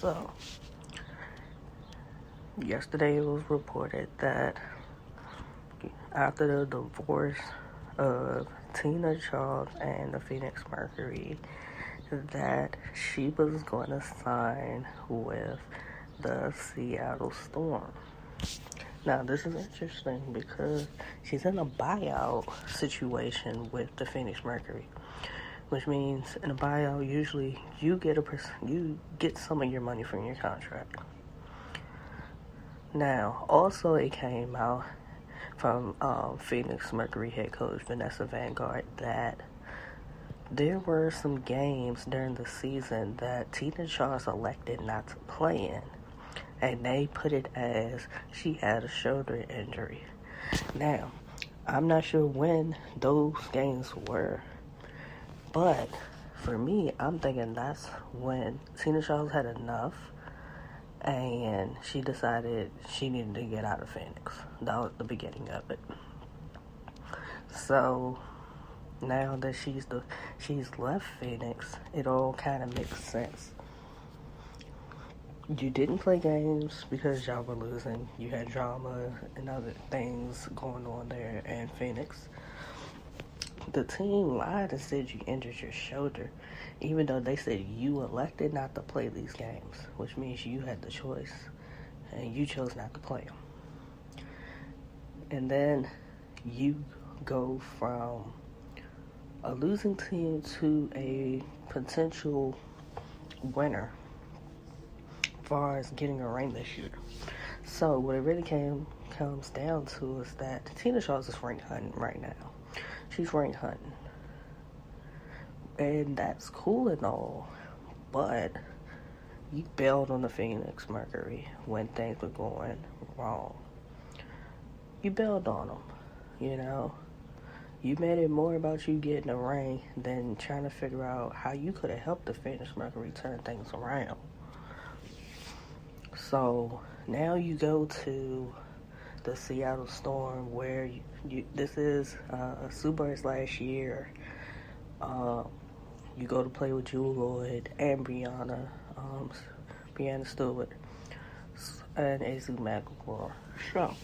So, yesterday it was reported that after the divorce of Tina Charles and the Phoenix Mercury, that she was going to sign with the Seattle Storm. Now, this is interesting because she's in a buyout situation with the Phoenix Mercury, which means in a buyout, usually you get some of your money from your contract. Now, also it came out from Phoenix Mercury head coach Vanessa Vanguard that there were some games during the season that Tina Charles elected not to play in, and they put it as she had a shoulder injury. Now, I'm not sure when those games were, but for me, I'm thinking that's when Tina Charles had enough and she decided she needed to get out of Phoenix. That was the beginning of it. So now that she's left Phoenix, it all kind of makes sense. You didn't play games because y'all were losing. You had drama and other things going on there in Phoenix. The team lied and said you injured your shoulder, even though they said you elected not to play these games, which means you had the choice, and you chose not to play them. And then you go from a losing team to a potential winner as far as getting a ring this year. So what it really comes down to is that Tina Charles is ring hunting right now. She's ring hunting. And that's cool and all, but you bailed on the Phoenix Mercury when things were going wrong. You bailed on them, you know. You made it more about you getting a ring than trying to figure out how you could have helped the Phoenix Mercury turn things around. So now you go to the Seattle Storm, where this is Subaru's last year. You go to play with Jewell Loyd and Breanna Stewart and A'ja McElroy. So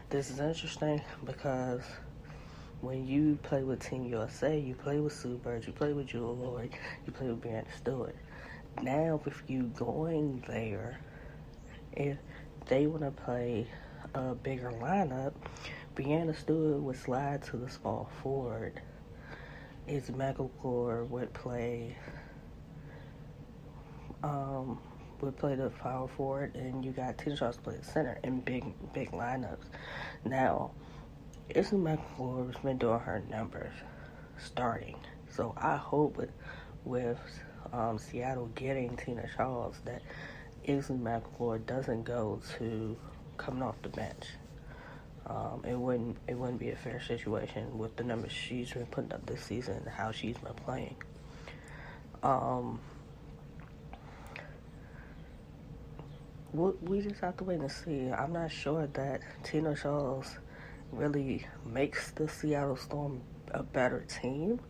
this is interesting because when you play with Team USA, you play with Sue Bird, you play with Jewell Loyd, you play with Breanna Stewart. Now, with you going there, if they want to play a bigger lineup, Breanna Stewart would slide to the small forward. A'ja McElroy would play the power forward, and you got Tina Charles play the center in big lineups. Now, A'ja McElroy has been doing her numbers starting, so I hope with Seattle getting Tina Charles that A'ja McElroy doesn't go to coming off the bench. It wouldn't be a fair situation with the numbers she's been putting up this season and how she's been playing. We just have to wait and see. I'm not sure that Tina Charles really makes the Seattle Storm a better team.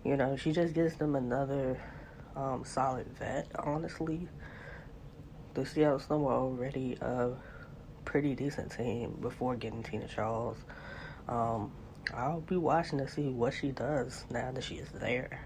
You know, she just gives them another solid vet, honestly. The Seattle Storm were already a pretty decent team before getting Tina Charles. I'll be watching to see what she does now that she is there.